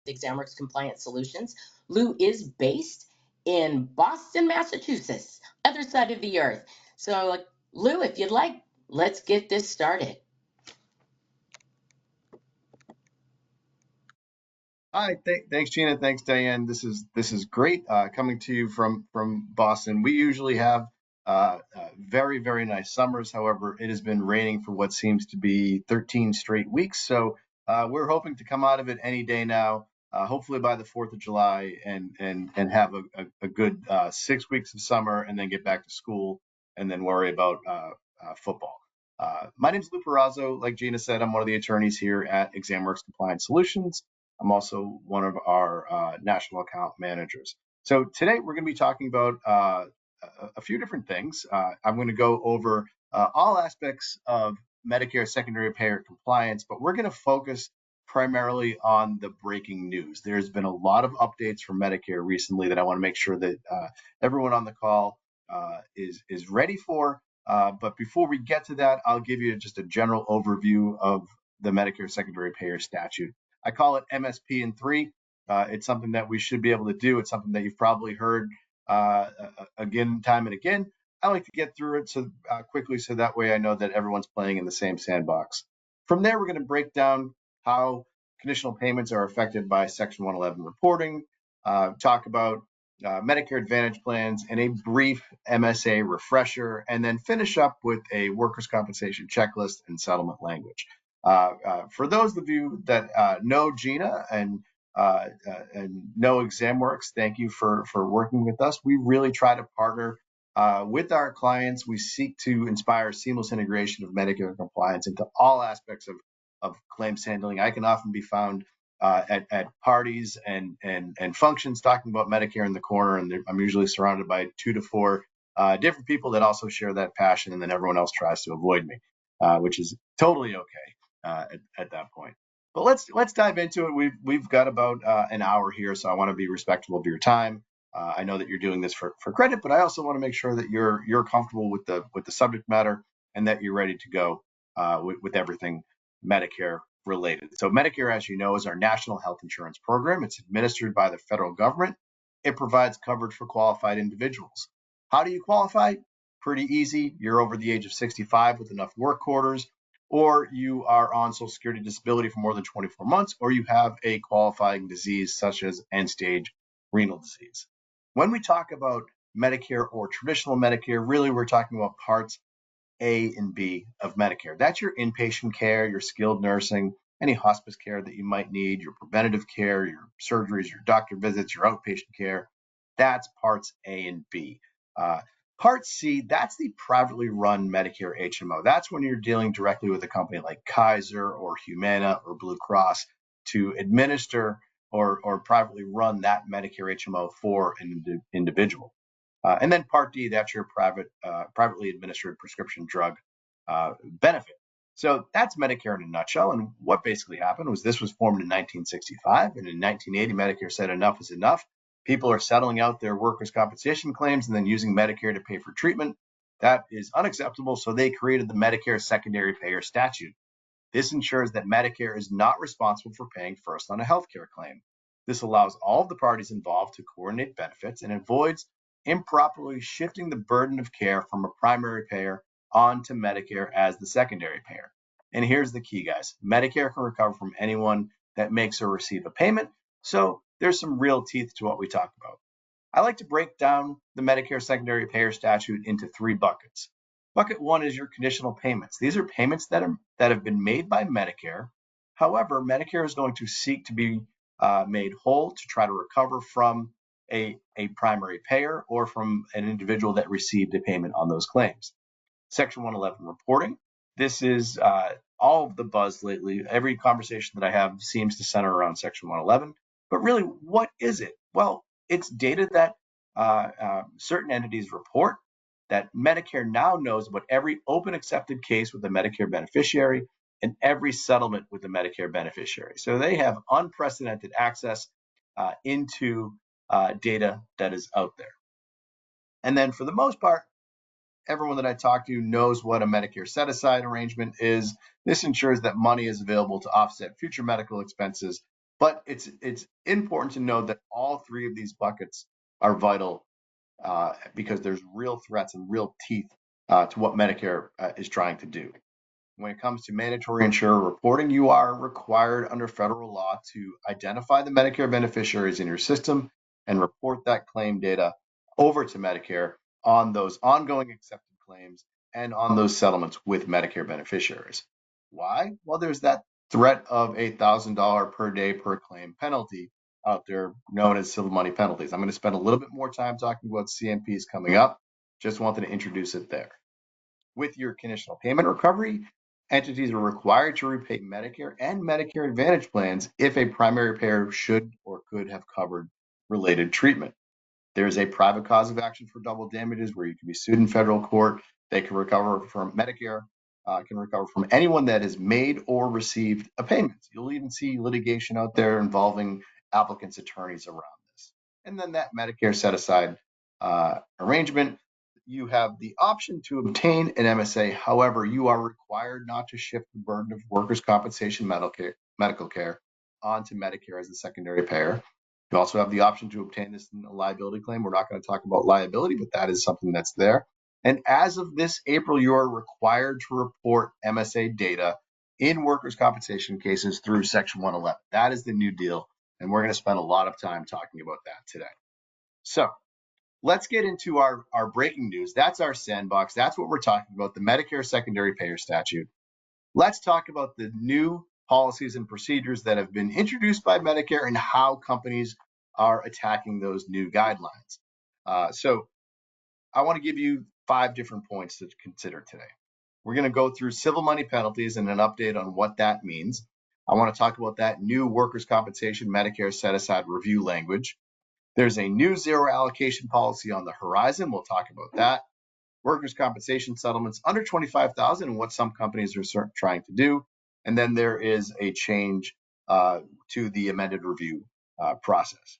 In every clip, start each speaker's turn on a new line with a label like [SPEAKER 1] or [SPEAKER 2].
[SPEAKER 1] ExamWorks Compliance Solutions. Lou is based in Boston, Massachusetts, other side of the earth. So, Lou, if you'd like, let's get this started.
[SPEAKER 2] Hi, thanks Gina, thanks Diane. This is great coming to you from Boston. We usually have very nice summers. However, it has been raining for what seems to be 13 straight weeks. So we're hoping to come out of it any day now. Hopefully by the 4th of July and have a good 6 weeks of summer and then get back to school and then worry about football. My name is Lou Porrazzo. Like Gina said, I'm one of the attorneys here at ExamWorks Compliance Solutions. I'm also one of our national account managers. So today we're going to be talking about a few different things. I'm going to go over all aspects of Medicare secondary payer compliance, but we're going to focus primarily on the breaking news. There's been a lot of updates from Medicare recently that I want to make sure that everyone on the call is ready for. But before we get to that, I'll give you just a general overview of the Medicare secondary payer statute. I call it MSP in 3. It's something that we should be able to do. It's something that you've probably heard again, time and again. I like to get through it so quickly so that way I know that everyone's playing in the same sandbox. From there, we're going to break down how conditional payments are affected by Section 111 reporting, talk about Medicare Advantage plans, and a brief MSA refresher, and then finish up with a workers' compensation checklist and settlement language. For those of you that know Gina and know ExamWorks, thank you for working with us. We really try to partner with our clients. We seek to inspire seamless integration of Medicare compliance into all aspects of claims handling. I can often be found at parties and functions talking about Medicare in the corner, and I'm usually surrounded by 2 to 4 different people that also share that passion, and then everyone else tries to avoid me, which is totally okay. At that point. But let's dive into it. We've got about an hour here, so I want to be respectful of your time. I know that you're doing this for credit, but I also want to make sure that you're comfortable with the subject matter and that you're ready to go with everything Medicare related. So Medicare, as you know, is our national health insurance program. It's administered by the federal government. It provides coverage for qualified individuals. How do you qualify? Pretty easy. You're over the age of 65 with enough work quarters, or you are on Social Security disability for more than 24 months, or you have a qualifying disease such as end-stage renal disease. When we talk about Medicare or traditional Medicare, really we're talking about parts A and B of Medicare. That's your inpatient care, your skilled nursing, any hospice care that you might need, your preventative care, your surgeries, your doctor visits, your outpatient care. That's parts A and B. Part C, that's the privately run Medicare HMO. That's when you're dealing directly with a company like Kaiser or Humana or Blue Cross to administer or privately run that Medicare HMO for an individual. And then Part D, that's your privately administered prescription drug benefit. So that's Medicare in a nutshell. And what basically happened was this was formed in 1965. And in 1980, Medicare said enough is enough. People are settling out their workers' compensation claims and then using Medicare to pay for treatment. That is unacceptable, so they created the Medicare secondary payer statute. This ensures that Medicare is not responsible for paying first on a healthcare claim. This allows all of the parties involved to coordinate benefits and avoids improperly shifting the burden of care from a primary payer onto Medicare as the secondary payer. And here's the key, guys. Medicare can recover from anyone that makes or receive a payment, so there's some real teeth to what we talk about. I like to break down the Medicare secondary payer statute into 3 buckets. Bucket 1 is your conditional payments. These are payments that have been made by Medicare. However, Medicare is going to seek to be made whole to try to recover from a primary payer or from an individual that received a payment on those claims. Section 111 reporting. This is all of the buzz lately. Every conversation that I have seems to center around Section 111. But really, what is it? Well, it's data that certain entities report that Medicare now knows about every open accepted case with a Medicare beneficiary and every settlement with the Medicare beneficiary. So they have unprecedented access into data that is out there. And then for the most part, everyone that I talk to knows what a Medicare set-aside arrangement is. This ensures that money is available to offset future medical expenses But it's important to know that all three of these buckets are vital because there's real threats and real teeth to what Medicare is trying to do. When it comes to mandatory insurer reporting, you are required under federal law to identify the Medicare beneficiaries in your system and report that claim data over to Medicare on those ongoing accepted claims and on those settlements with Medicare beneficiaries. Why? Well, there's that threat of a $1,000 per day per claim penalty out there known as civil money penalties. I'm going to spend a little bit more time talking about CMPs coming up. Just wanted to introduce it there. With your conditional payment recovery, entities are required to repay Medicare and Medicare Advantage plans if a primary payer should or could have covered related treatment. There's a private cause of action for double damages where you can be sued in federal court. They can recover from Medicare, can recover from anyone that has made or received a payment. You'll even see litigation out there involving applicants' attorneys around this. And then that Medicare set aside arrangement, you have the option to obtain an MSA. However, you are required not to shift the burden of workers' compensation medical care onto Medicare as the secondary payer. You also have the option to obtain this in a liability claim. We're not going to talk about liability, but that is something that's there. And as of this April, you are required to report MSA data in workers' compensation cases through Section 111. That is the new deal, and we're going to spend a lot of time talking about that today. So let's get into our breaking news. That's our sandbox. That's what we're talking about, the Medicare secondary payer statute. Let's talk about the new policies and procedures that have been introduced by Medicare and how companies are attacking those new guidelines. So I want to give you 5 different points to consider today. We're going to go through civil money penalties and an update on what that means. I want to talk about that new workers' compensation Medicare set-aside review language. There's a new zero allocation policy on the horizon. We'll talk about that. Workers' compensation settlements under $25,000 and what some companies are trying to do. And then there is a change to the amended review process.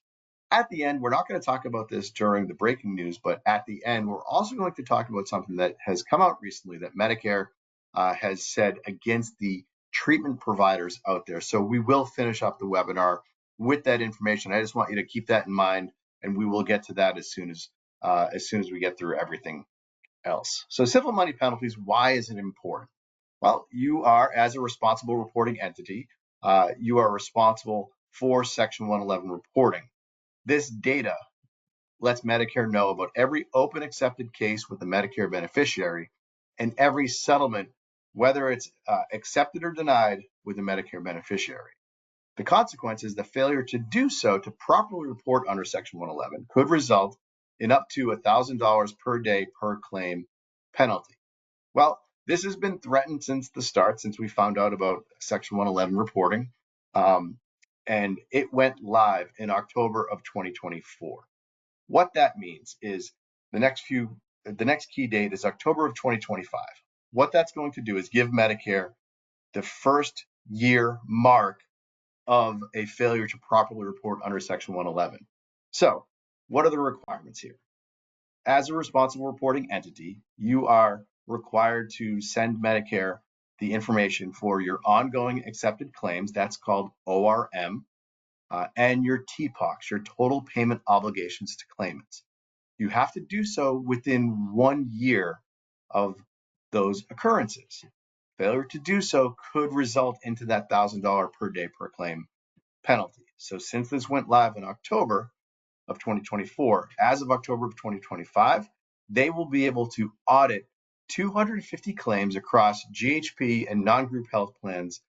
[SPEAKER 2] At the end, we're not going to talk about this during the breaking news, but at the end, we're also going to talk about something that has come out recently that Medicare has said against the treatment providers out there. So we will finish up the webinar with that information. I just want you to keep that in mind, and we will get to that as soon as we get through everything else. So civil money penalties, why is it important? Well, you are, as a responsible reporting entity, you are responsible for Section 111 reporting. This data lets Medicare know about every open accepted case with a Medicare beneficiary and every settlement, whether it's accepted or denied with a Medicare beneficiary. The consequence is the failure to do so to properly report under Section 111 could result in up to $1,000 per day per claim penalty. Well, this has been threatened since the start, since we found out about Section 111 reporting, and it went live in October of 2024. What that means is the next key date is October of 2025. What that's going to do is give Medicare the first year mark of a failure to properly report under Section 111. So, what are the requirements here? As a responsible reporting entity, you are required to send Medicare the information for your ongoing accepted claims, that's called ORM, and your TPOCs, your total payment obligations to claimants. You have to do so within 1 year of those occurrences. Failure to do so could result into that $1,000 per day per claim penalty. So since this went live in October of 2024, as of October of 2025, they will be able to audit 250 claims across GHP and non-group health plans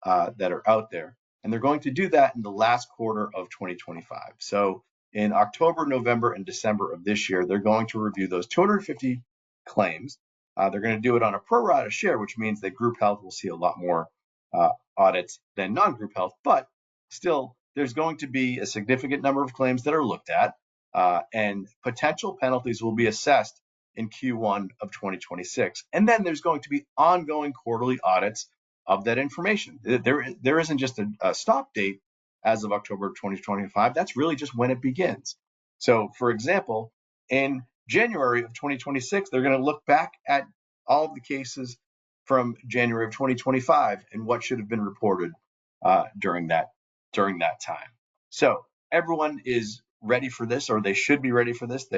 [SPEAKER 2] that are out there. And they're going to do that in the last quarter of 2025. So in October, November, and December of this year, they're going to review those 250 claims. They're going to do it on a pro rata share, which means that group health will see a lot more audits than non-group health. But still, there's going to be a significant number of claims that are looked at, and potential penalties will be assessed in Q1 of 2026. And then there's going to be ongoing quarterly audits of that information. There isn't just a stop date as of October of 2025. That's really just when it begins. So, for example, in January of 2026, they're going to look back at all of the cases from January of 2025 and what should have been reported during that during that time. So everyone is ready for this, or they should be ready for this.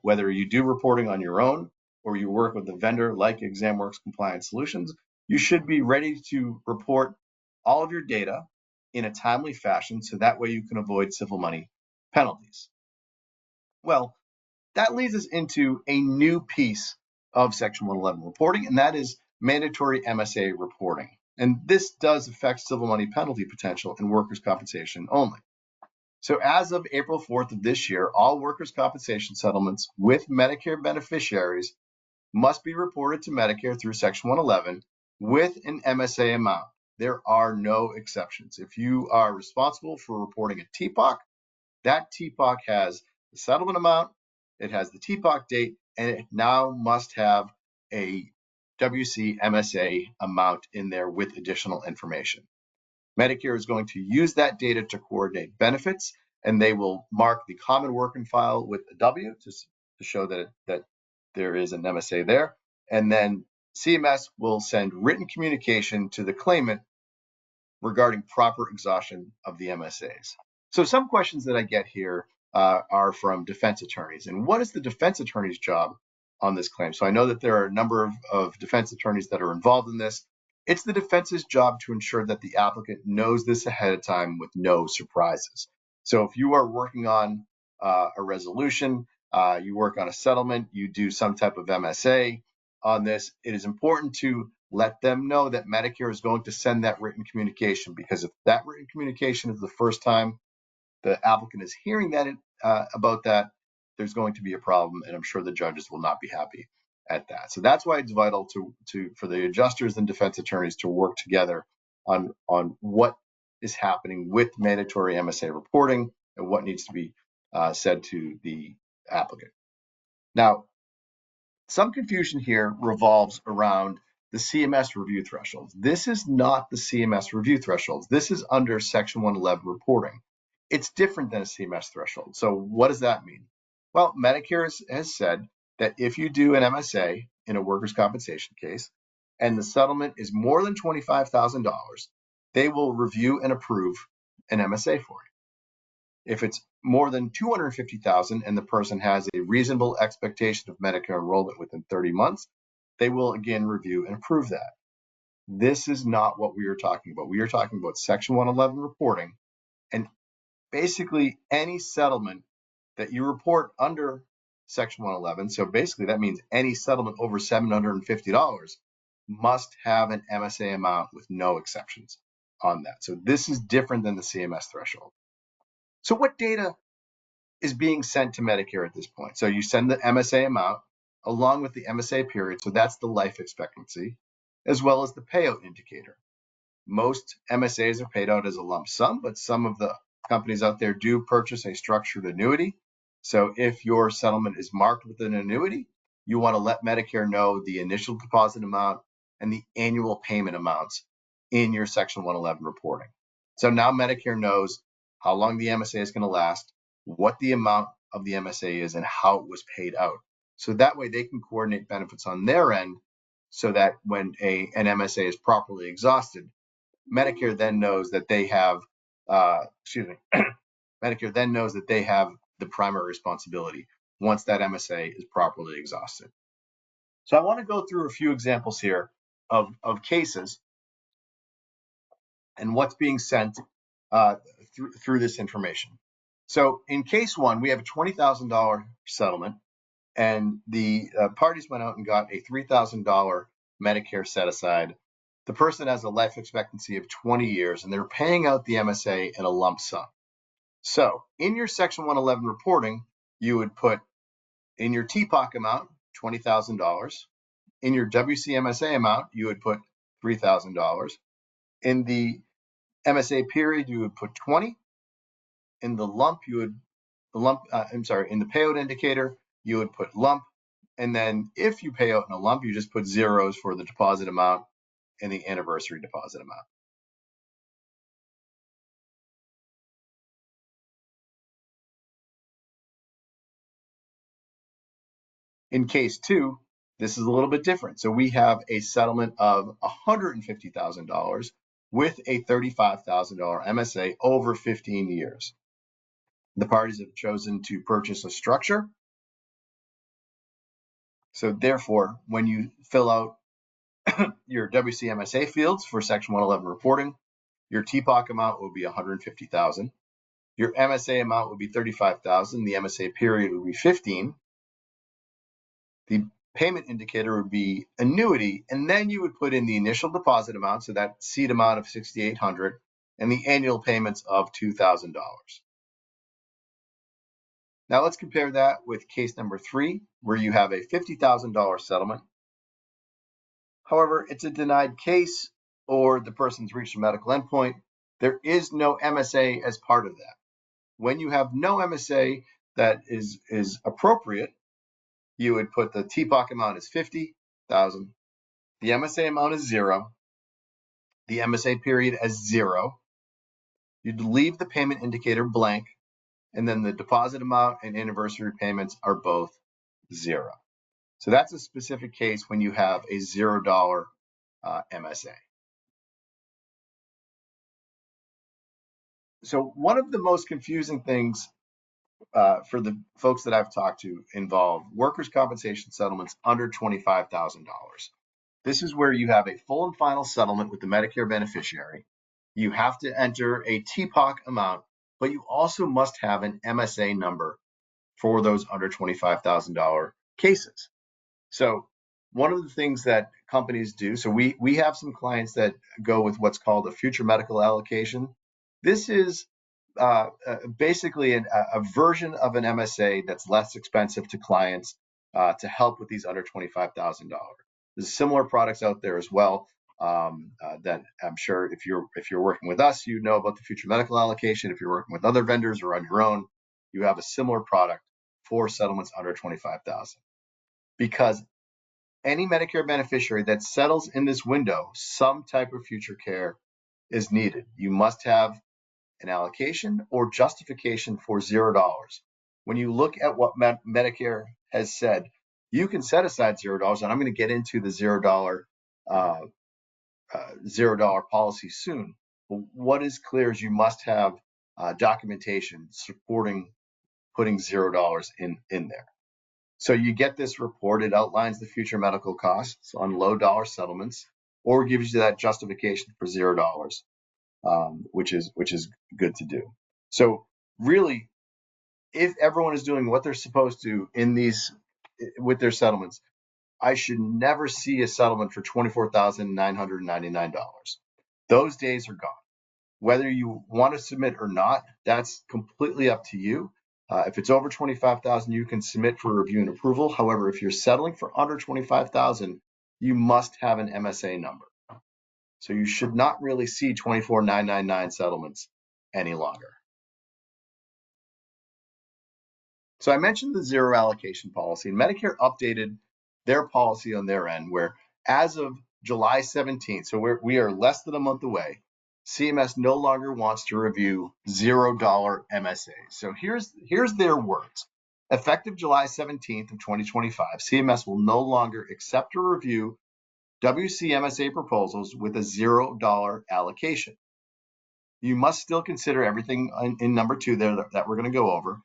[SPEAKER 2] Whether you do reporting on your own or you work with a vendor like ExamWorks Compliance Solutions, you should be ready to report all of your data in a timely fashion so that way you can avoid civil money penalties. Well, that leads us into a new piece of Section 111 reporting, and that is mandatory MSA reporting. And this does affect civil money penalty potential in workers' compensation only. So as of April 4th of this year, all workers' compensation settlements with Medicare beneficiaries must be reported to Medicare through Section 111 with an MSA amount. There are no exceptions. If you are responsible for reporting a TPOC, that TPOC has the settlement amount, it has the TPOC date, and it now must have a WC MSA amount in there with additional information. Medicare is going to use that data to coordinate benefits, and they will mark the common working file with a W to show that there is an MSA there. And then CMS will send written communication to the claimant regarding proper exhaustion of the MSAs. So some questions that I get here are from defense attorneys. And what is the defense attorney's job on this claim? So I know that there are a number of defense attorneys that are involved in this. It's the defense's job to ensure that the applicant knows this ahead of time with no surprises. So if you are working on a resolution, you work on a settlement, you do some type of MSA on this, it is important to let them know that Medicare is going to send that written communication, because if that written communication is the first time the applicant is hearing that about that, there's going to be a problem, and I'm sure the judges will not be happy at that. So that's why it's vital for the adjusters and defense attorneys to work together on what is happening with mandatory MSA reporting and what needs to be said to the applicant. Now, some confusion here revolves around the CMS review thresholds. This is not the CMS review thresholds. This is under Section 111 reporting. It's different than a CMS threshold. So what does that mean? Well, Medicare has said that if you do an MSA in a workers' compensation case and the settlement is more than $25,000, they will review and approve an MSA for you. If it's more than $250,000 and the person has a reasonable expectation of Medicare enrollment within 30 months, they will again review and approve that. This is not what we are talking about. We are talking about Section 111 reporting, and basically any settlement that you report under Section 111, so basically that means any settlement over $750 must have an MSA amount with no exceptions on that. So this is different than the CMS threshold. So what data is being sent to Medicare at this point? So you send the MSA amount along with the MSA period, so that's the life expectancy, as well as the payout indicator. Most MSAs are paid out as a lump sum, but some of the companies out there do purchase a structured annuity. So if your settlement is marked with an annuity, you want to let Medicare know the initial deposit amount and the annual payment amounts in your Section 111 reporting. So now Medicare knows how long the MSA is going to last, what the amount of the MSA is, and how it was paid out. So that way they can coordinate benefits on their end, so that when an MSA is properly exhausted, Medicare then knows that they have, Medicare then knows that they have the primary responsibility once that MSA is properly exhausted. So I want to go through a few examples here of cases and what's being sent through this information. So in case one, we have a $20,000 settlement, and the parties went out and got a $3,000 Medicare set aside. The person has a life expectancy of 20 years, and they're paying out the MSA in a lump sum. So in your Section 111 reporting, you would put in your TPOC amount, $20,000. In your WCMSA amount, you would put $3,000. In the MSA period, you would put 20. In the lump, you would in the payout indicator, you would put lump. And then if you pay out in a lump, you just put zeros for the deposit amount and the anniversary deposit amount. In case two, this is a little bit different. So we have a settlement of $150,000 with a $35,000 MSA over 15 years. The parties have chosen to purchase a structure. So therefore, when you fill out your WCMSA fields for Section 111 reporting, your TPOC amount will be $150,000. Your MSA amount would be $35,000. The MSA period would be 15. The payment indicator would be annuity, and then you would put in the initial deposit amount, so that seed amount of $6,800, and the annual payments of $2,000. Now let's compare that with case number 3, where you have a $50,000 settlement. However, it's a denied case, or the person's reached a medical endpoint. There is no MSA as part of that. When you have no MSA that is appropriate, you would put the TPOC amount as $50,000. The MSA amount is 0. The MSA period as 0. You'd leave the payment indicator blank, and then the deposit amount and anniversary payments are both 0. So that's a specific case when you have a $0 MSA. So one of the most confusing things for the folks that I've talked to involve workers' compensation settlements under $25,000. This is where you have a full and final settlement with the Medicare beneficiary. You have to enter a TPOC amount, but you also must have an MSA number for those under $25,000 cases. So one of the things that companies do, so we have some clients that go with what's called a future medical allocation. This is basically a version of an MSA that's less expensive to clients to help with these under $25,000. There's similar products out there as well that I'm sure if you're working with us, you know about the future medical allocation. If you're working with other vendors or on your own, you have a similar product for settlements under $25,000. Because any Medicare beneficiary that settles in this window, some type of future care is needed. You must have an allocation or justification for $0. When you look at what Medicare has said, you can set aside $0, and I'm going to get into the $0 policy soon. But what is clear is you must have documentation supporting putting $0 in there. So you get this report. It outlines the future medical costs on low dollar settlements, or gives you that justification for $0, which is good to do. So really, if everyone is doing what they're supposed to in these with their settlements, I should never see a settlement for $24,999. Those days are gone. Whether you want to submit or not, that's completely up to you. If it's over $25,000, you can submit for review and approval. However, if you're settling for under $25,000, you must have an MSA number. So you should not really see $24,999 settlements any longer. So I mentioned the zero allocation policy, and Medicare updated their policy on their end, where as of July 17th, so we are less than a month away, CMS no longer wants to review $0 MSA. So here's their words. Effective July 17th of 2025, CMS will no longer accept or review WCMSA proposals with a $0 allocation. You must still consider everything in number 2 there that we're going to go over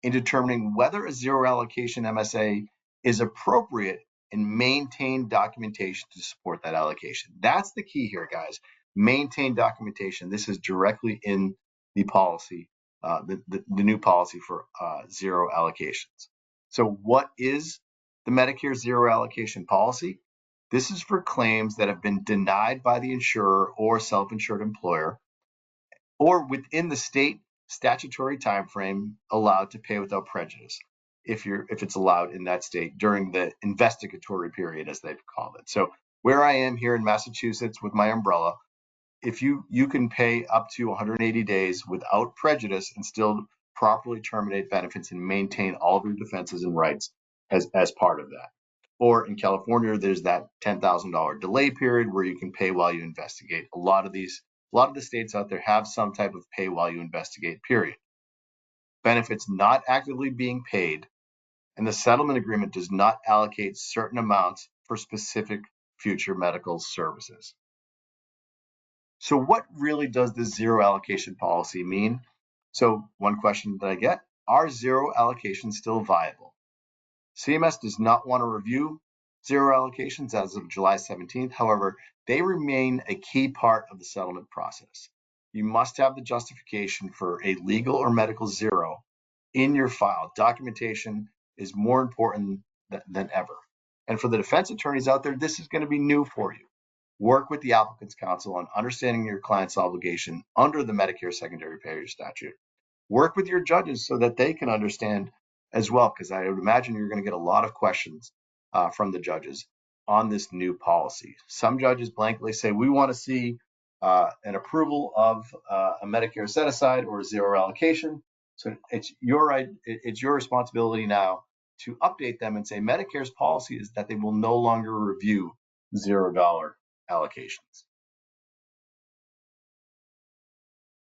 [SPEAKER 2] in determining whether a zero allocation MSA is appropriate and maintain documentation to support that allocation. That's the key here, guys. Maintain documentation. This is directly in the policy, the new policy for zero allocations. So what is the Medicare zero allocation policy? This is for claims that have been denied by the insurer or self-insured employer, or within the state statutory time frame allowed to pay without prejudice, if it's allowed in that state during the investigatory period, as they've called it. So where I am here in Massachusetts with my umbrella, if you can pay up to 180 days without prejudice and still properly terminate benefits and maintain all of your defenses and rights as part of that. Or in California, there's that $10,000 delay period where you can pay while you investigate. A lot of the states out there have some type of pay while you investigate period. Benefits not actively being paid, and the settlement agreement does not allocate certain amounts for specific future medical services. So what really does the zero allocation policy mean? So one question that I get, are zero allocations still viable? CMS does not want to review zero allocations as of July 17th. However, they remain a key part of the settlement process. You must have the justification for a legal or medical zero in your file. Documentation is more important than ever. And for the defense attorneys out there, this is going to be new for you. Work with the Applicants Council on understanding your client's obligation under the Medicare Secondary Payer Statute. Work with your judges so that they can understand as well, because I would imagine you're going to get a lot of questions from the judges on this new policy. Some judges blankly say, we want to see an approval of a Medicare set aside or zero allocation. So it's your responsibility now to update them and say Medicare's policy is that they will no longer review $0 allocations.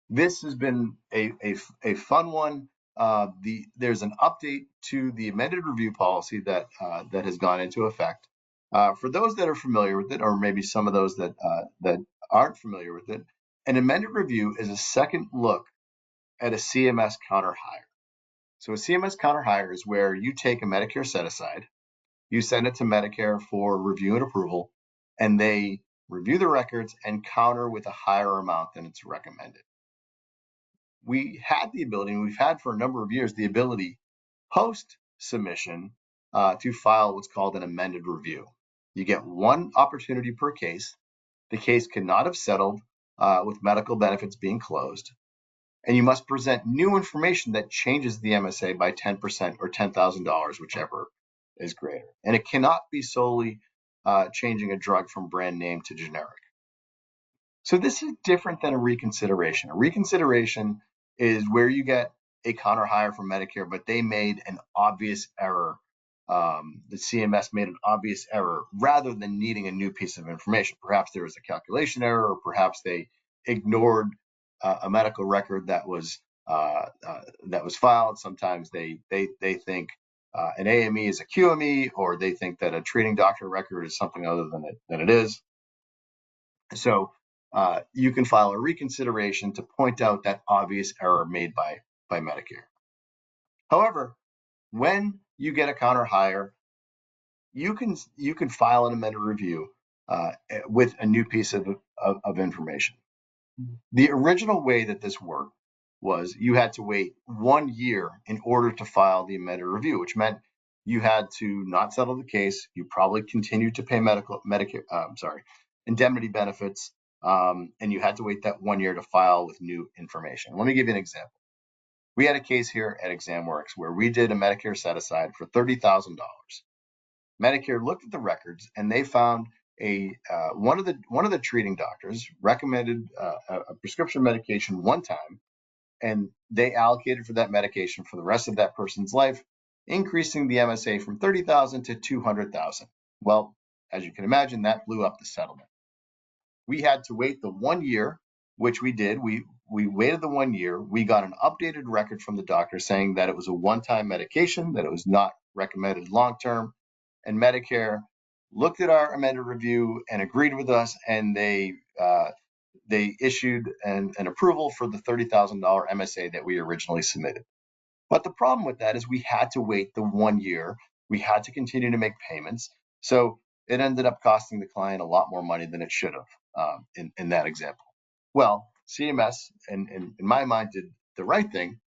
[SPEAKER 2] This has been a fun one. There's an update to the amended review policy that has gone into effect. For those that are familiar with it, or maybe some of those that aren't familiar with it, an amended review is a second look at a CMS counter hire. So a CMS counter hire is where you take a Medicare set aside, you send it to Medicare for review and approval, and they review the records and counter with a higher amount than it's recommended. We had the ability, and we've had for a number of years, the ability post submission to file what's called an amended review. You get one opportunity per case. The case cannot have settled with medical benefits being closed. And you must present new information that changes the MSA by 10% or $10,000, whichever is greater. And it cannot be solely changing a drug from brand name to generic. So this is different than a reconsideration. A reconsideration is where you get a counter hire from Medicare, but they made an obvious error. The CMS made an obvious error rather than needing a new piece of information. Perhaps there was a calculation error, or perhaps they ignored a medical record that was filed. Sometimes they think an AME is a QME, or they think that a treating doctor record is something other than it is. So you can file a reconsideration to point out that obvious error made by Medicare. However, when you get a counter hire, you can file an amended review with a new piece of information. The original way that this worked was you had to wait 1 year in order to file the amended review, which meant you had to not settle the case. You probably continued to pay indemnity benefits, and you had to wait that 1 year to file with new information. Let me give you an example. We had a case here at ExamWorks where we did a Medicare set aside for $30,000. Medicare looked at the records and they found one of the treating doctors recommended a prescription medication one time, and they allocated for that medication for the rest of that person's life, increasing the MSA from $30,000 to $200,000. Well, as you can imagine, that blew up the settlement. We had to wait the 1 year, which we did. We waited the 1 year. We got an updated record from the doctor saying that it was a one-time medication, that it was not recommended long-term, and Medicare looked at our amended review and agreed with us, and they issued an approval for the $30,000 MSA that we originally submitted. But the problem with that is we had to wait the 1 year. We had to continue to make payments. So it ended up costing the client a lot more money than it should have in that example. Well, CMS, in my mind, did the right thing.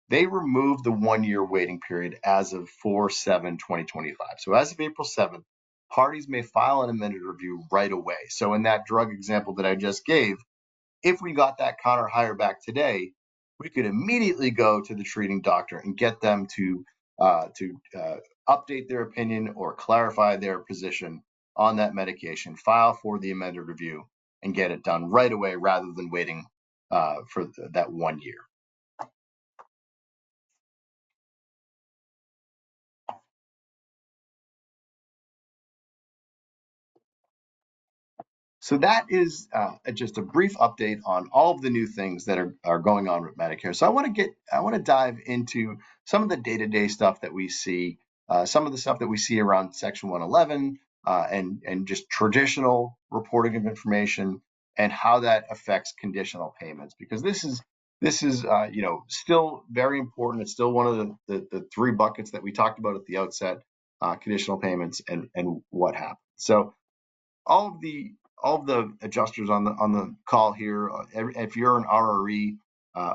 [SPEAKER 2] They removed the 1 year waiting period as of 4/7/2025. So as of April 7th, parties may file an amended review right away. So in that drug example that I just gave, if we got that counter hire back today, we could immediately go to the treating doctor and get them to update their opinion or clarify their position on that medication, file for the amended review, and get it done right away rather than waiting for that 1 year. So that is just a brief update on all of the new things that are going on with Medicare. So I want to dive into some of the day-to-day stuff that we see, some of the stuff that we see around Section 111, and just traditional reporting of information, and how that affects conditional payments, because this is still very important. It's still one of the three buckets that we talked about at the outset, conditional payments and what happens. So all of the adjusters on the call here, if you're an RRE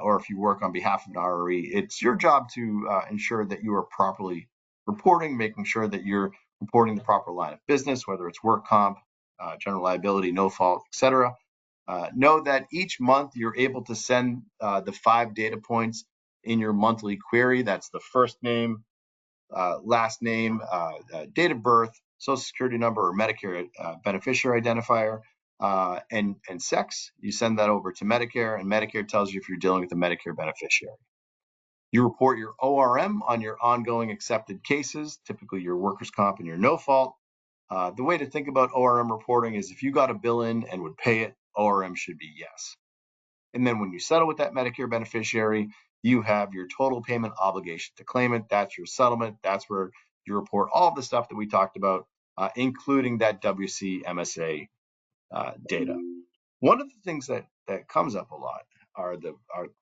[SPEAKER 2] or if you work on behalf of an RRE, it's your job to ensure that you are properly reporting, making sure that you're reporting the proper line of business, whether it's work comp, general liability, no fault, etc. Know that each month you're able to send the 5 data points in your monthly query. That's the first name, last name, date of birth, social security number, or Medicare beneficiary identifier, and sex. You send that over to Medicare, and Medicare tells you if you're dealing with a Medicare beneficiary. You report your ORM on your ongoing accepted cases, typically your workers' comp and your no fault. The way to think about ORM reporting is if you got a bill in and would pay it, ORM should be yes. And then when you settle with that Medicare beneficiary, you have your total payment obligation to claimant. That's your settlement. That's where you report all of the stuff that we talked about, including that WCMSA data. One of the things that comes up a lot are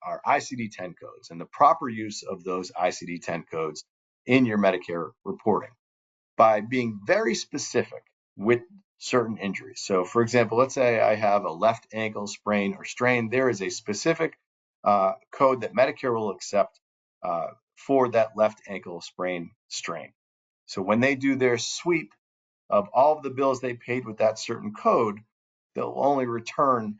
[SPEAKER 2] our ICD-10 codes and the proper use of those ICD-10 codes in your Medicare reporting by being very specific with certain injuries. So for example, let's say I have a left ankle sprain or strain. There is a specific code that Medicare will accept for that left ankle sprain strain. So when they do their sweep of all of the bills they paid with that certain code, they'll only return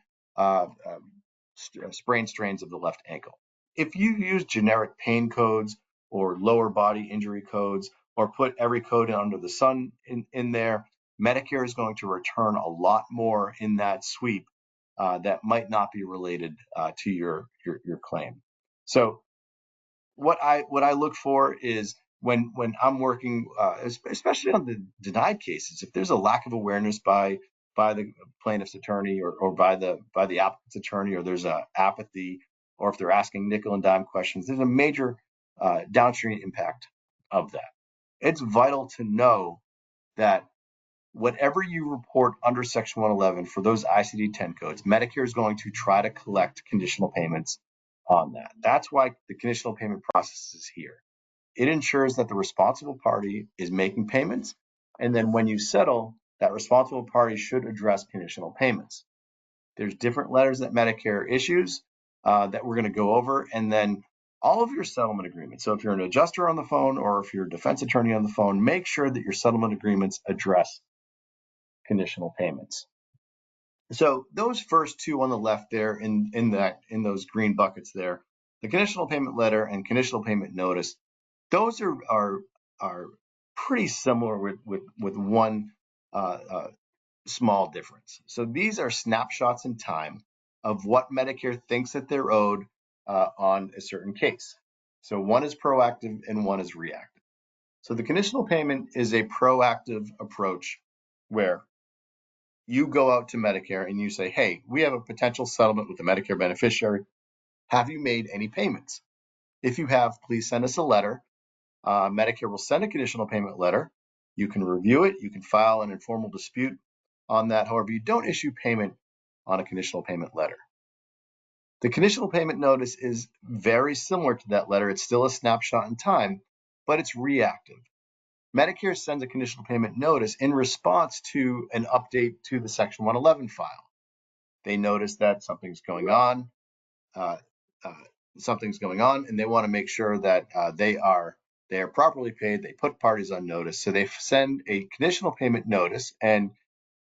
[SPEAKER 2] sprain strains of the left ankle. If you use generic pain codes or lower body injury codes, or put every code under the sun in there, Medicare is going to return a lot more in that sweep that might not be related to your claim. So what I look for is when I'm working, especially on the denied cases, if there's a lack of awareness by the plaintiff's attorney or by the applicant's attorney, or there's a apathy, or if they're asking nickel and dime questions, there's a major downstream impact of that. It's vital to know that whatever you report under Section 111 for those ICD-10 codes, Medicare is going to try to collect conditional payments on that. That's why the conditional payment process is here. It ensures that the responsible party is making payments, and then when you settle, that responsible party should address conditional payments. There's different letters that Medicare issues that we're going to go over, and then all of your settlement agreements. So if you're an adjuster on the phone or if you're a defense attorney on the phone, make sure that your settlement agreements address conditional payments. So those first two on the left there in those green buckets there, the conditional payment letter and conditional payment notice, those are pretty similar with one small difference. So these are snapshots in time of what Medicare thinks that they're owed on a certain case. So one is proactive and one is reactive. So the conditional payment is a proactive approach where you go out to Medicare and you say, hey, we have a potential settlement with the Medicare beneficiary. Have you made any payments? If you have, please send us a letter. Medicare will send a conditional payment letter. You can review it. You can file an informal dispute on that. However, you don't issue payment on a conditional payment letter. The conditional payment notice is very similar to that letter. It's still a snapshot in time, but it's reactive. Medicare sends a conditional payment notice in response to an update to the Section 111 file. They notice that something's going on, and they want to make sure that they are properly paid. They put parties on notice, so they send a conditional payment notice, and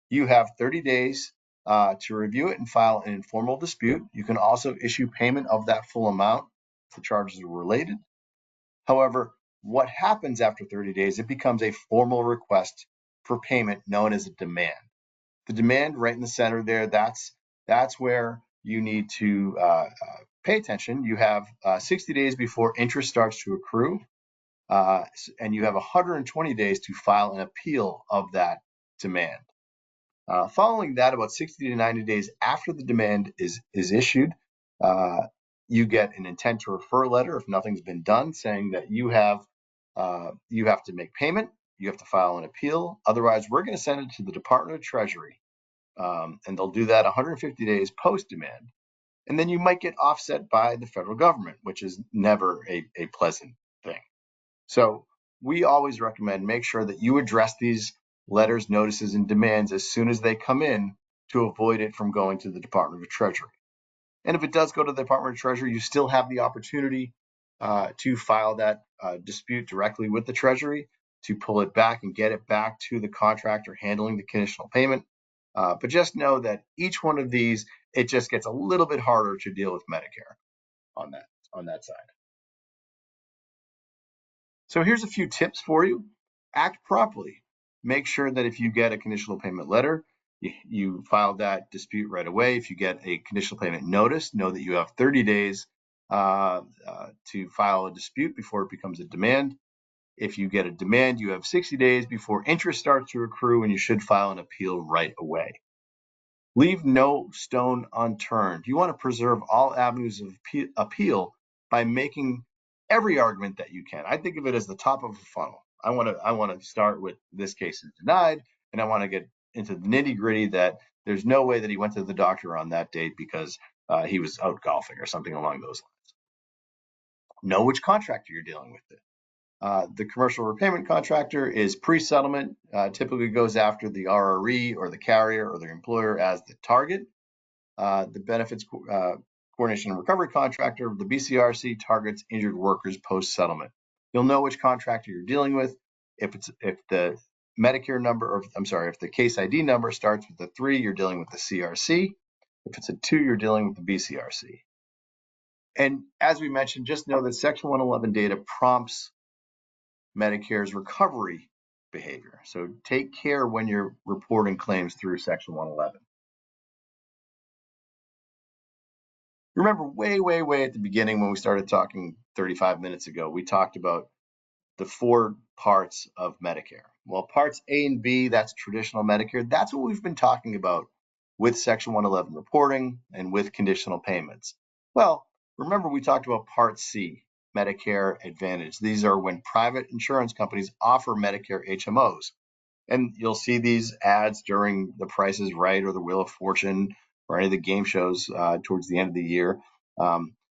[SPEAKER 2] you have 30 days to review it and file an informal dispute. You can also issue payment of that full amount if the charges are related. However, what happens after 30 days, it becomes a formal request for payment known as a demand. The demand right in the center there, that's where you need to pay attention. You have 60 days before interest starts to accrue, and you have 120 days to file an appeal of that demand. Following that, about 60 to 90 days after the demand is issued, you get an intent to refer letter if nothing's been done, saying that you have to make payment, you have to file an appeal. Otherwise, we're going to send it to the Department of Treasury and they'll do that 150 days post-demand. And then you might get offset by the federal government, which is never a pleasant thing. So we always recommend make sure that you address these letters, notices, and demands as soon as they come in to avoid it from going to the Department of Treasury. And if it does go to the Department of Treasury, you still have the opportunity to file that dispute directly with the Treasury to pull it back and get it back to the contractor handling the conditional payment. But just know that each one of these, it just gets a little bit harder to deal with Medicare on that side. So here's a few tips for you. Act promptly. Make sure that if you get a conditional payment letter, you file that dispute right away. If you get a conditional payment notice, know that you have 30 days to file a dispute before it becomes a demand. If you get a demand, you have 60 days before interest starts to accrue, and you should file an appeal right away. Leave no stone unturned. You want to preserve all avenues of appeal by making every argument that you can. I think of it as the top of a funnel. I want to start with this case is denied, and I want to get into the nitty gritty that there's no way that he went to the doctor on that date because he was out golfing or something along those lines. Know which contractor you're dealing with. The commercial repayment contractor is pre-settlement, typically goes after the RRE or the carrier or the employer as the target. The benefits coordination and recovery contractor, the BCRC, targets injured workers post-settlement. You'll know which contractor you're dealing with. If the Medicare number, or I'm sorry, if the case ID number starts with a 3, you're dealing with the CRC. If it's a 2, you're dealing with the BCRC. And as we mentioned, just know that Section 111 data prompts Medicare's recovery behavior. So take care when you're reporting claims through Section 111. Remember way at the beginning when we started talking 35 minutes ago, we talked about the 4 parts of Medicare. Well, parts A and B, that's traditional Medicare. That's what we've been talking about with Section 111 reporting and with conditional payments. Well, remember we talked about Part C, Medicare Advantage. These are when private insurance companies offer Medicare HMOs. And you'll see these ads during The Price is Right or the Wheel of Fortune or any of the game shows towards the end of the year.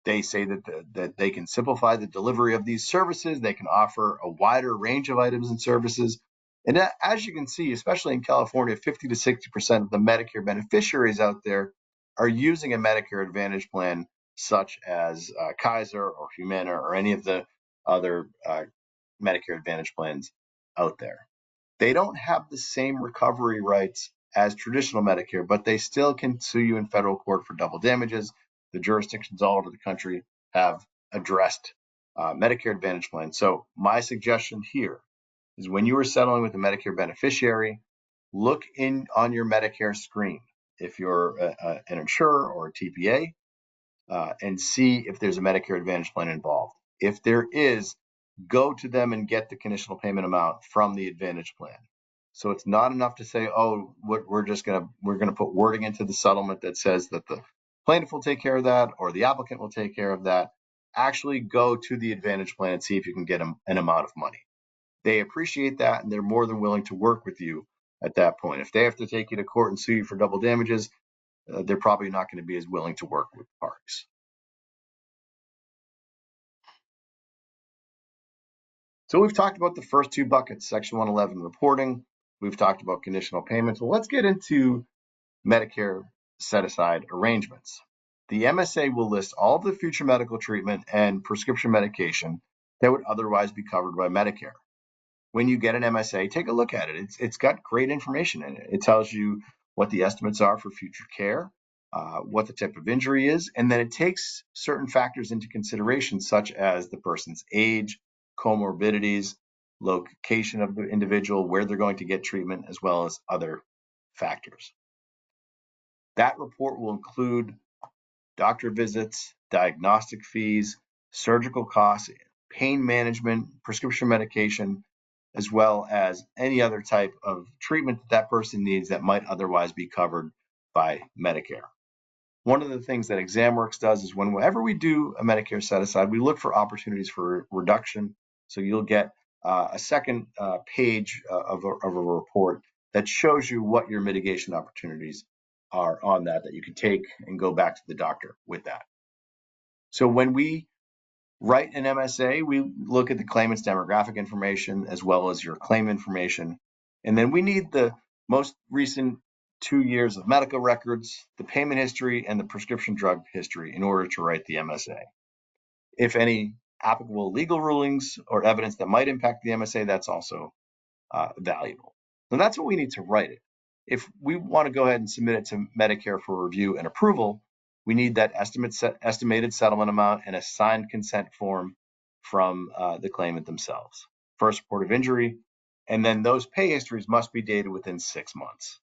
[SPEAKER 2] They say that they can simplify the delivery of these services. They can offer a wider range of items and services. And as you can see, especially in California, 50 to 60% of the Medicare beneficiaries out there are using a Medicare Advantage plan, such as Kaiser or Humana or any of the other Medicare Advantage plans out there. They don't have the same recovery rights as traditional Medicare, but they still can sue you in federal court for double damages. The jurisdictions all over the country have addressed Medicare Advantage plans. So my suggestion here is when you are settling with a Medicare beneficiary, look in on your Medicare screen if you're an insurer or a TPA, and see if there's a Medicare Advantage plan involved. If there is, go to them and get the conditional payment amount from the Advantage plan. So it's not enough to say, oh, we're gonna put wording into the settlement that says that the plaintiff will take care of that or the applicant will take care of that. Actually go to the Advantage plan and see if you can get them an amount of money. They appreciate that and they're more than willing to work with you at that point. If they have to take you to court and sue you for double damages, they're probably not going to be as willing to work with parties. So we've talked about the first 2 buckets, Section 111 reporting. We've talked about conditional payments. Well, let's get into Medicare set-aside arrangements. The MSA will list all of the future medical treatment and prescription medication that would otherwise be covered by Medicare. When you get an MSA, take a look at it. It's got great information in it. It tells you what the estimates are for future care, what the type of injury is, and then it takes certain factors into consideration, such as the person's age, comorbidities, location of the individual, where they're going to get treatment, as well as other factors. That report will include doctor visits, diagnostic fees, surgical costs, pain management, prescription medication, as well as any other type of treatment that person needs that might otherwise be covered by Medicare. One of the things that ExamWorks does is whenever we do a Medicare set-aside, we look for opportunities for reduction. So you'll get a second page of a report that shows you what your mitigation opportunities are on that you can take and go back to the doctor with that. So when we write an MSA, we look at the claimant's demographic information as well as your claim information. And then we need the most recent 2 years of medical records, the payment history, and the prescription drug history in order to write the MSA. If any applicable legal rulings or evidence that might impact the MSA, that's also valuable. So that's what we need to write it. If we want to go ahead and submit it to Medicare for review and approval, we need that estimated settlement amount and a signed consent form from the claimant themselves. First report of injury, and then those pay histories must be dated within 6 months.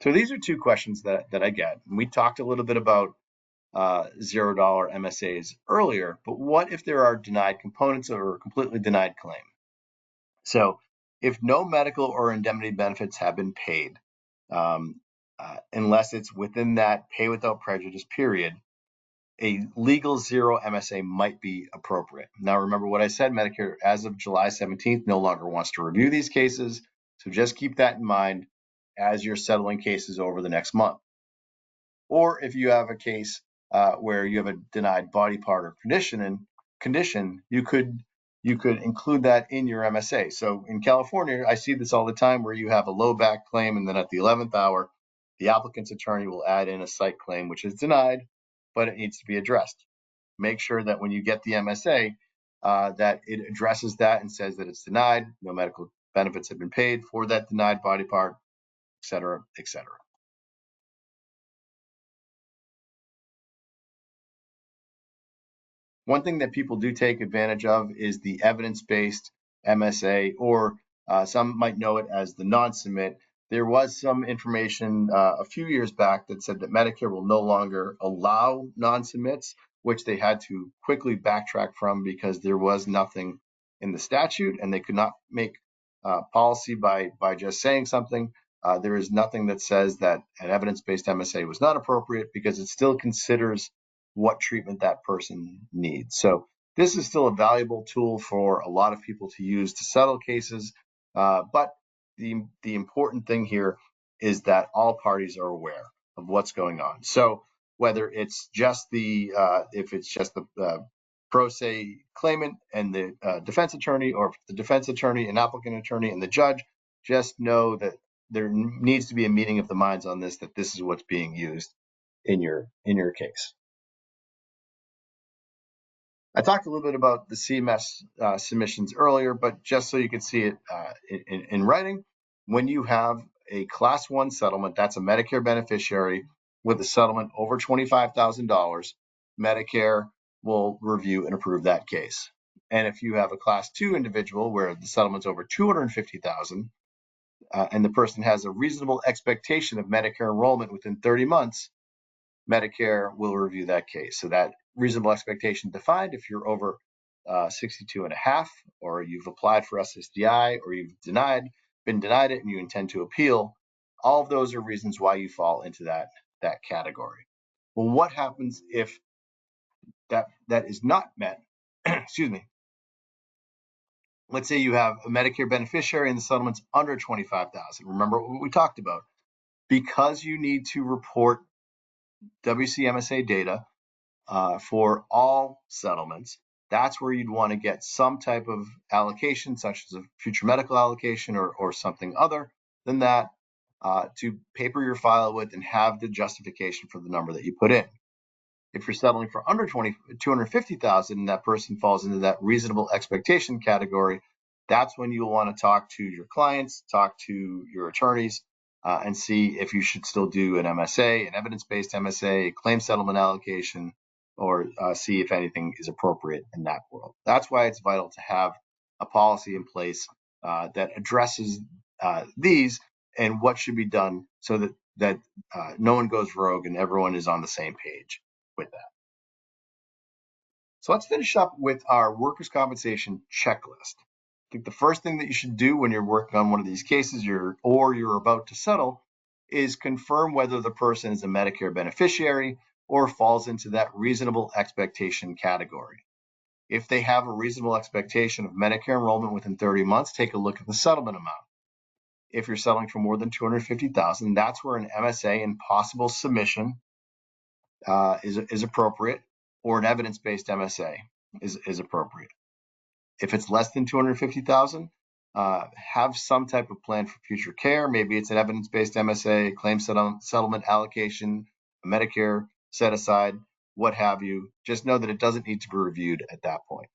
[SPEAKER 2] So these are two questions that I get. And we talked a little bit about $0 MSAs earlier, but what if there are denied components or a completely denied claim? So if no medical or indemnity benefits have been paid, unless it's within that pay without prejudice period, a legal zero MSA might be appropriate. Now, remember what I said, Medicare, as of July 17th, no longer wants to review these cases. So just keep that in mind as you're settling cases over the next month. Or if you have a case where you have a denied body part or condition, you could include that in your MSA. So in California, I see this all the time where you have a low back claim, and then at the 11th hour, the applicant's attorney will add in a psych claim, which is denied, but it needs to be addressed. Make sure that when you get the MSA, that it addresses that and says that it's denied, no medical benefits have been paid for that denied body part, et cetera, et cetera. One thing that people do take advantage of is the evidence-based MSA, or some might know it as the non-submit. There was some information a few years back that said that Medicare will no longer allow non-submits, which they had to quickly backtrack from because there was nothing in the statute and they could not make policy by just saying something. There is nothing that says that an evidence-based MSA was not appropriate because it still considers what treatment that person needs. So this is still a valuable tool for a lot of people to use to settle cases. But the important thing here is that all parties are aware of what's going on. So whether it's just if it's just the pro se claimant and the defense attorney, or the defense attorney and applicant attorney and the judge, just know that there needs to be a meeting of the minds on this, that this is what's being used in your case. I talked a little bit about the CMS submissions earlier, but just so you can see it in writing, when you have a Class 1 settlement, that's a Medicare beneficiary with a settlement over $25,000, Medicare will review and approve that case. And if you have a Class 2 individual where the settlement's over $250,000 and the person has a reasonable expectation of Medicare enrollment within 30 months, Medicare will review that case. So that reasonable expectation defined, if you're over 62 and a half, or you've applied for SSDI, or you've been denied it and you intend to appeal, all of those are reasons why you fall into that category. Well, what happens if that is not met? Excuse me. Let's say you have a Medicare beneficiary and the settlement's under 25,000. Remember what we talked about. Because you need to report WCMSA data for all settlements, that's where you'd want to get some type of allocation, such as a future medical allocation or something other than that, to paper your file with and have the justification for the number that you put in. If you're settling for under 250,000 and that person falls into that reasonable expectation category, that's when you'll want to talk to your clients, talk to your attorneys, and see if you should still do an MSA, an evidence-based MSA, claim settlement allocation, or see if anything is appropriate in that world. That's why it's vital to have a policy in place that addresses these and what should be done so that no one goes rogue and everyone is on the same page with that. So let's finish up with our workers' compensation checklist. I think the first thing that you should do when you're working on one of these cases you're about to settle is confirm whether the person is a Medicare beneficiary or falls into that reasonable expectation category. If they have a reasonable expectation of Medicare enrollment within 30 months, take a look at the settlement amount. If you're settling for more than $250,000, that's where an MSA and possible submission is appropriate, or an evidence-based MSA is appropriate. If it's less than $250,000, have some type of plan for future care. Maybe it's an evidence-based MSA, claim settlement allocation, a Medicare set aside, what have you. Just know that it doesn't need to be reviewed at that point.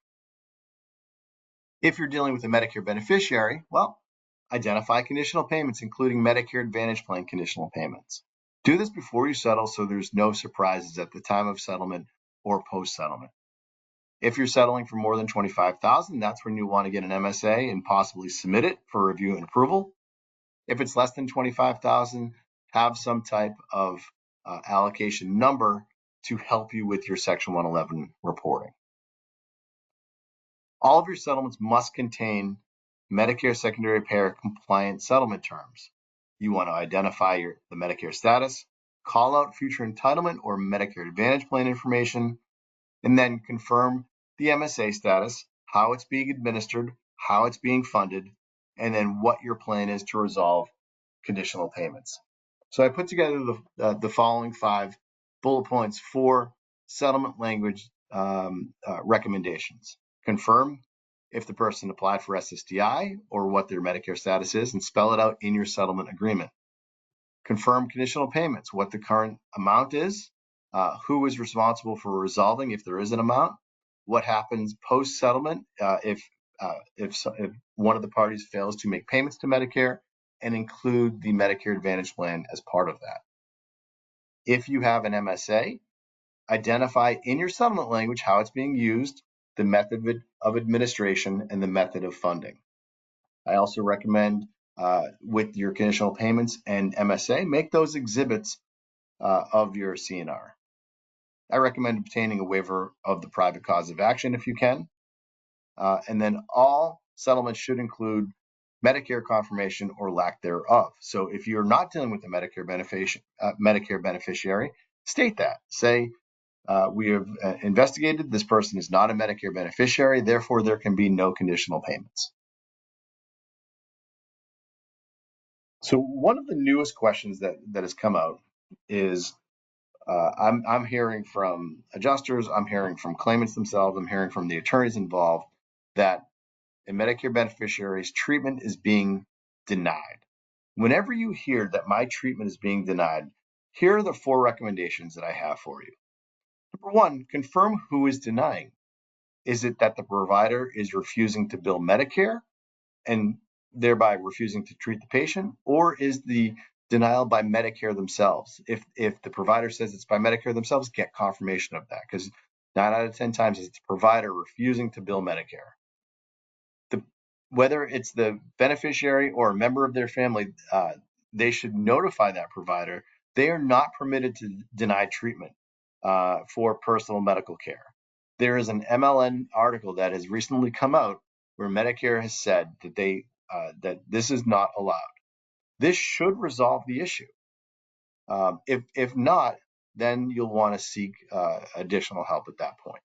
[SPEAKER 2] If you're dealing with a Medicare beneficiary, well, identify conditional payments, including Medicare Advantage Plan conditional payments. Do this before you settle so there's no surprises at the time of settlement or post-settlement. If you're settling for more than $25,000, that's when you want to get an MSA and possibly submit it for review and approval. If it's less than $25,000, have some type of allocation number to help you with your Section 111 reporting. All of your settlements must contain Medicare secondary payer compliant settlement terms. You want to identify the Medicare status, call out future entitlement or Medicare Advantage Plan information, and then confirm the MSA status, how it's being administered, how it's being funded, and then what your plan is to resolve conditional payments. So I put together the following 5 bullet points for settlement language recommendations. Confirm if the person applied for SSDI or what their Medicare status is, and spell it out in your settlement agreement. Confirm conditional payments, what the current amount is, who is responsible for resolving if there is an amount, what happens post-settlement if one of the parties fails to make payments to Medicare, and include the Medicare Advantage Plan as part of that. If you have an MSA, identify in your settlement language how it's being used, the method of administration, and the method of funding. I also recommend with your conditional payments and MSA, make those exhibits of your CNR. I recommend obtaining a waiver of the private cause of action if you can. And then all settlements should include Medicare confirmation or lack thereof. So if you're not dealing with a Medicare beneficiary, state that. Say, we have investigated, this person is not a Medicare beneficiary, therefore there can be no conditional payments. So one of the newest questions that has come out is, I'm hearing from adjusters, I'm hearing from claimants themselves, I'm hearing from the attorneys involved that a Medicare beneficiary's treatment is being denied. Whenever you hear that my treatment is being denied, here are the 4 recommendations that I have for you. Number 1, confirm who is denying. Is it that the provider is refusing to bill Medicare and thereby refusing to treat the patient, or is the denial by Medicare themselves? If the provider says it's by Medicare themselves, get confirmation of that, because 9 out of 10 times it's the provider refusing to bill Medicare. Whether it's the beneficiary or a member of their family, they should notify that provider they are not permitted to deny treatment for personal medical care. There is an MLN article that has recently come out where Medicare has said that that this is not allowed. This should resolve the issue. If not, then you'll want to seek additional help at that point.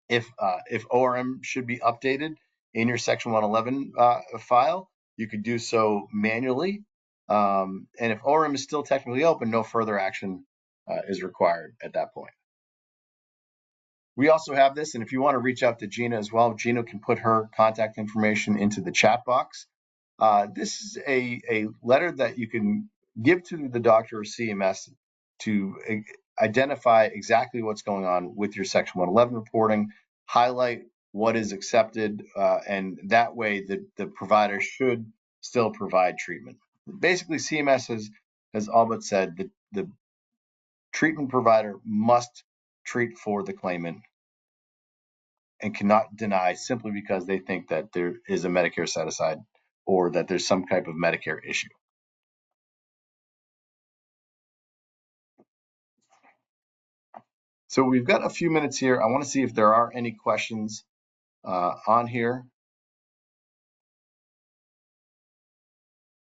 [SPEAKER 2] If ORM should be updated in your Section 111 file, you could do so manually. And if ORM is still technically open, no further action is required at that point. We also have this, and if you want to reach out to Gina as well, Gina can put her contact information into the chat box. This is a letter that you can give to the doctor or CMS to identify exactly what's going on with your Section 111 reporting, highlight what is accepted, and that way the provider should still provide treatment. Basically, CMS has all but said that the treatment provider must treat for the claimant and cannot deny simply because they think that there is a Medicare set aside or that there's some type of Medicare issue. So we've got a few minutes here. I want to see if there are any questions on here.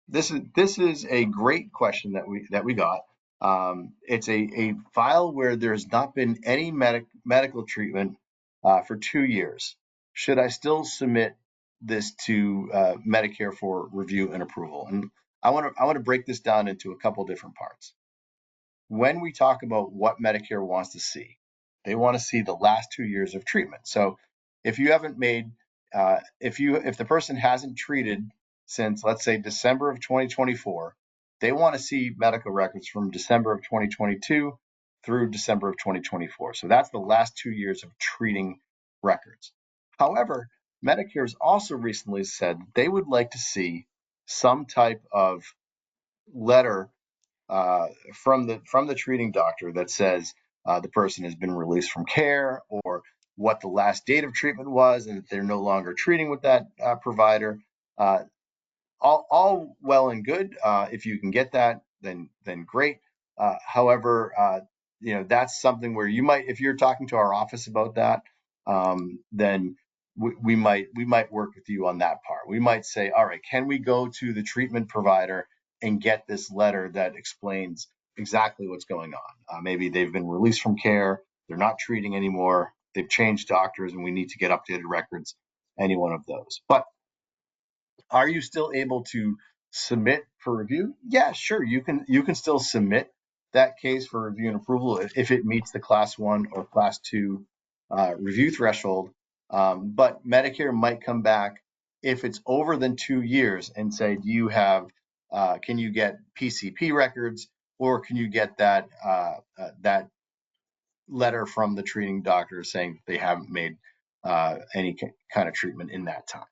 [SPEAKER 2] This is a great question that we got. It's a file where there's not been any medical treatment for 2 years. Should I still submit this to Medicare for review and approval? And I want to break this down into a couple different parts. When we talk about what Medicare wants to see, they want to see the last 2 years of treatment. So if you haven't made, if the person hasn't treated since, let's say, December of 2024, they want to see medical records from December of 2022 through December of 2024. So that's the last 2 years of treating records. However, Medicare has also recently said they would like to see some type of letter from the treating doctor that says the person has been released from care, or what the last date of treatment was, and that they're no longer treating with that provider. Uh, all well and good. If you can get that, then great. However, that's something where you might, if you're talking to our office about that, then we might work with you on that part. We might say, all right, can we go to the treatment provider and get this letter that explains exactly what's going on? Maybe they've been released from care, they're not treating anymore, they've changed doctors, and we need to get updated records. Any one of those, but are you still able to submit for review? Yeah, sure. You can still submit that case for review and approval if it meets the class 1 or class 2 review threshold. But Medicare might come back if it's over than 2 years and say, do you have, can you get PCP records, or can you get that letter from the treating doctor saying that they haven't made any kind of treatment in that time?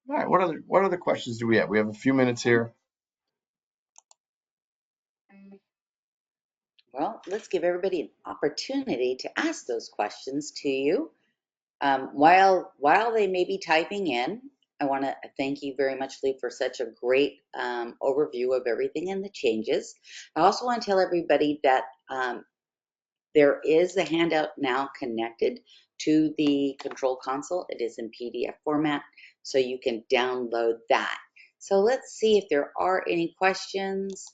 [SPEAKER 2] All right. What other questions do we have? We have a few minutes here.
[SPEAKER 3] Well, let's give everybody an opportunity to ask those questions to you. While they may be typing in, I want to thank you very much, Lee, for such a great overview of everything and the changes. I also want to tell everybody that there is a handout now connected to the control console. It is in PDF format, so you can download that. So let's see if there are any questions.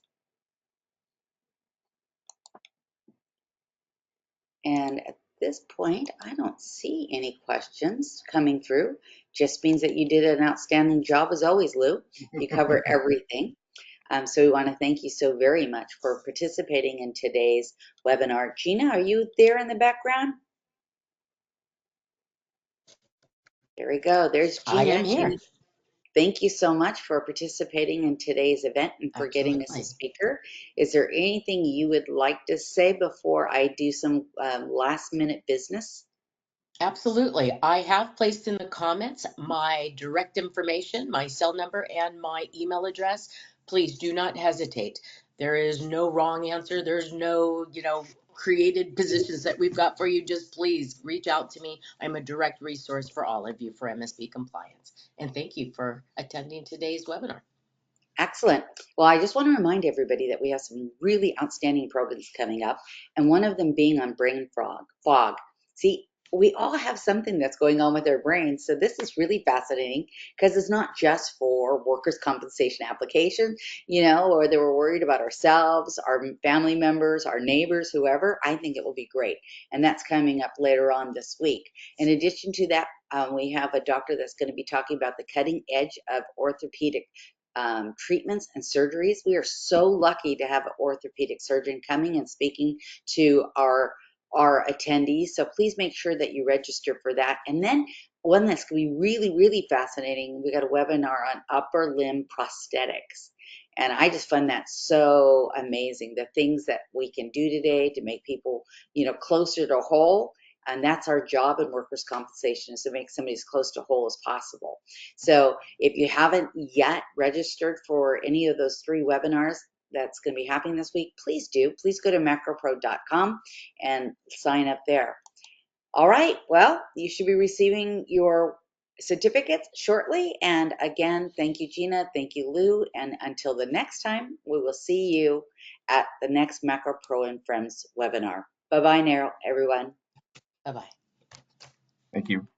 [SPEAKER 3] And at this point, I don't see any questions coming through. Just means that you did an outstanding job as always, Lou. You cover everything. So we want to thank you so very much for participating in today's webinar. Gina, are you there in the background? There we go. There's
[SPEAKER 1] I
[SPEAKER 3] Gina.
[SPEAKER 1] am
[SPEAKER 3] Gina,
[SPEAKER 1] here.
[SPEAKER 3] thank you so much for participating in today's event and for getting us a
[SPEAKER 1] Absolutely.
[SPEAKER 3] speaker. Is there anything you would like to say before I do some last minute business?
[SPEAKER 1] Absolutely. I have placed in the comments my direct information, my cell number, and my email address. Please do not hesitate. There is no wrong answer. There's no, created positions that we've got for you. Just please reach out to me. I'm a direct resource for all of you for MSP compliance. And thank you for attending today's webinar.
[SPEAKER 3] Excellent. Well, I just want to remind everybody that we have some really outstanding programs coming up, and one of them being on brain fog. See, we all have something that's going on with our brains, so this is really fascinating because it's not just for workers' compensation application, or that we're worried about ourselves, our family members, our neighbors, whoever. I think it will be great, and that's coming up later on this week. In addition to that, we have a doctor that's going to be talking about the cutting edge of orthopedic treatments and surgeries. We are so lucky to have an orthopedic surgeon coming and speaking to our attendees. So please make sure that you register for that. And then one that's going to be really, really fascinating, we got a webinar on upper limb prosthetics. And I just find that so amazing, the things that we can do today to make people, closer to whole. And that's our job in workers' compensation, is to make somebody as close to whole as possible. So if you haven't yet registered for any of those 3 webinars that's going to be happening this week, please do. Please go to macropro.com and sign up there. All right. Well, you should be receiving your certificates shortly. And again, thank you, Gina. Thank you, Lou. And until the next time, we will see you at the next MacroPro and Friends webinar. Bye-bye now, everyone.
[SPEAKER 1] Bye bye.
[SPEAKER 2] Thank you.